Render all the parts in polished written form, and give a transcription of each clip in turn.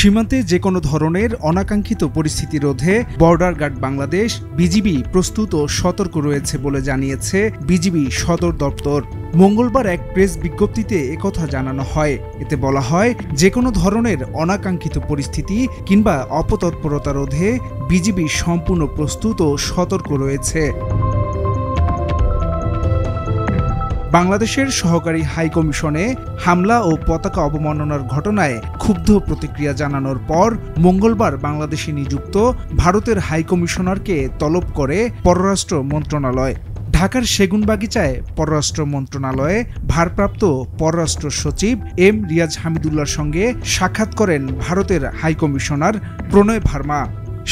সীমান্তে যে কোনো ধরনের অনাকাঙ্ক্ষিত পরিস্থিতি রোধে বর্ডার গার্ড বাংলাদেশ বিজিবি প্রস্তুত ও সতর্ক রয়েছে বলে জানিয়েছে বিজিবি সদর দপ্তর। মঙ্গলবার এক প্রেস বিজ্ঞপ্তিতে একথা জানানো হয়। এতে বলা হয়, যে কোনো ধরনের অনাকাঙ্ক্ষিত পরিস্থিতি কিংবা অপতৎপরতা রোধে বিজিবি সম্পূর্ণ প্রস্তুত ও সতর্ক রয়েছে। বাংলাদেশের সহকারী হাইকমিশনে হামলা ও পতাকা অবমাননার ঘটনায় ক্ষুব্ধ প্রতিক্রিয়া জানানোর পর মঙ্গলবার বাংলাদেশে নিযুক্ত ভারতের হাইকমিশনারকে তলব করে পররাষ্ট্র মন্ত্রণালয়। ঢাকার সেগুনবাগিচায় পররাষ্ট্র মন্ত্রণালয়ে ভারপ্রাপ্ত পররাষ্ট্র সচিব এম রিয়াজ হামিদুল্লাহর সঙ্গে সাক্ষাৎ করেন ভারতের হাইকমিশনার প্রণয় ভার্মা।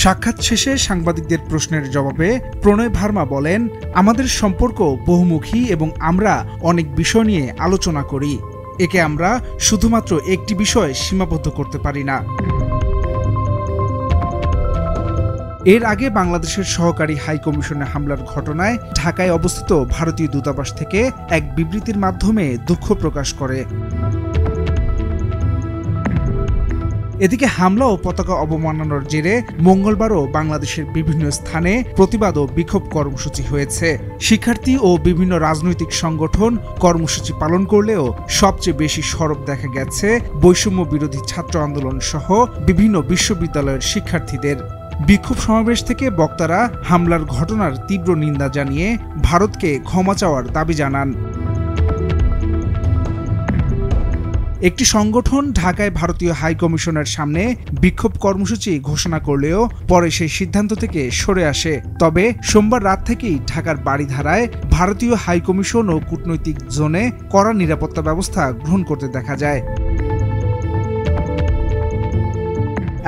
সাক্ষাৎ শেষে সাংবাদিকদের প্রশ্নের জবাবে প্রণয় ভার্মা বলেন, আমাদের সম্পর্ক বহুমুখী এবং আমরা অনেক বিষয় নিয়ে আলোচনা করি। একে আমরা শুধুমাত্র একটি বিষয়ে সীমাবদ্ধ করতে পারি না। এর আগে বাংলাদেশের সহকারী হাইকমিশনে হামলার ঘটনায় ঢাকায় অবস্থিত ভারতীয় দূতাবাস থেকে এক বিবৃতির মাধ্যমে দুঃখ প্রকাশ করে। এদিকে হামলা ও পতাকা অবমাননার জেরে মঙ্গলবারও বাংলাদেশের বিভিন্ন স্থানে প্রতিবাদ ও বিক্ষোভ কর্মসূচি হয়েছে। শিক্ষার্থী ও বিভিন্ন রাজনৈতিক সংগঠন কর্মসূচি পালন করলেও সবচেয়ে বেশি সরব দেখা গেছে বৈষম্য বিরোধী ছাত্র আন্দোলন সহ বিভিন্ন বিশ্ববিদ্যালয়ের শিক্ষার্থীদের। বিক্ষোভ সমাবেশ থেকে বক্তারা হামলার ঘটনার তীব্র নিন্দা জানিয়ে ভারতকে ক্ষমা চাওয়ার দাবি জানান। একটি সংগঠন ঢাকায় ভারতীয় হাইকমিশনের সামনে বিক্ষোভ কর্মসূচি ঘোষণা করলেও পরে সেই সিদ্ধান্ত থেকে সরে আসে। তবে সোমবার রাত থেকেই ঢাকার বারিধারায় ভারতীয় হাইকমিশন ও কূটনৈতিক জোনে কড়া নিরাপত্তা ব্যবস্থা গ্রহণ করতে দেখা যায়।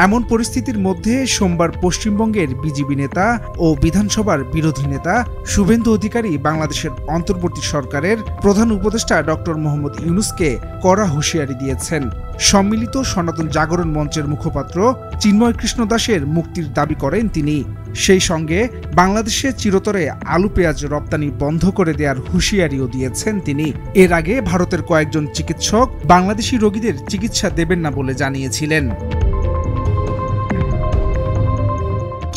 এমন পরিস্থিতির মধ্যে সোমবার পশ্চিমবঙ্গের বিজিবি নেতা ও বিধানসভার বিরোধী নেতা শুভেন্দু অধিকারী বাংলাদেশের অন্তর্বর্তী সরকারের প্রধান উপদেষ্টা ডক্টর মোহাম্মদ ইউনূসকে কড়া হুঁশিয়ারি দিয়েছেন। সম্মিলিত সনাতন জাগরণ মঞ্চের মুখপাত্র চিন্ময় কৃষ্ণ দাসের মুক্তির দাবি করেন তিনি। সেই সঙ্গে বাংলাদেশে চিরতরে আলু পেঁয়াজ রপ্তানি বন্ধ করে দেওয়ার হুঁশিয়ারিও দিয়েছেন তিনি। এর আগে ভারতের কয়েকজন চিকিৎসক বাংলাদেশি রোগীদের চিকিৎসা দেবেন না বলে জানিয়েছিলেন।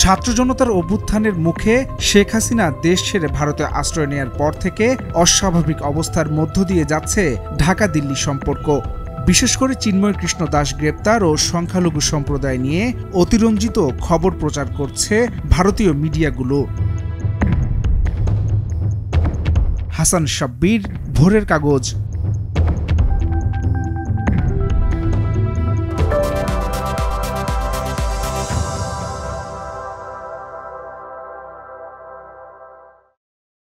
ছাত্র জনতার অভ্যুত্থানের মুখে শেখ হাসিনা দেশ ছেড়ে ভারতে আশ্রয় নেয়ার পর থেকে অস্বাভাবিক অবস্থার মধ্য দিয়ে যাচ্ছে ঢাকা দিল্লি সম্পর্ক। বিশেষ করে চিন্ময় কৃষ্ণ দাস গ্রেপ্তার ও সংখ্যালঘু সম্প্রদায় নিয়ে অতিরঞ্জিত খবর প্রচার করছে ভারতীয় মিডিয়াগুলো। হাসান শাব্বির, ভোরের কাগজ।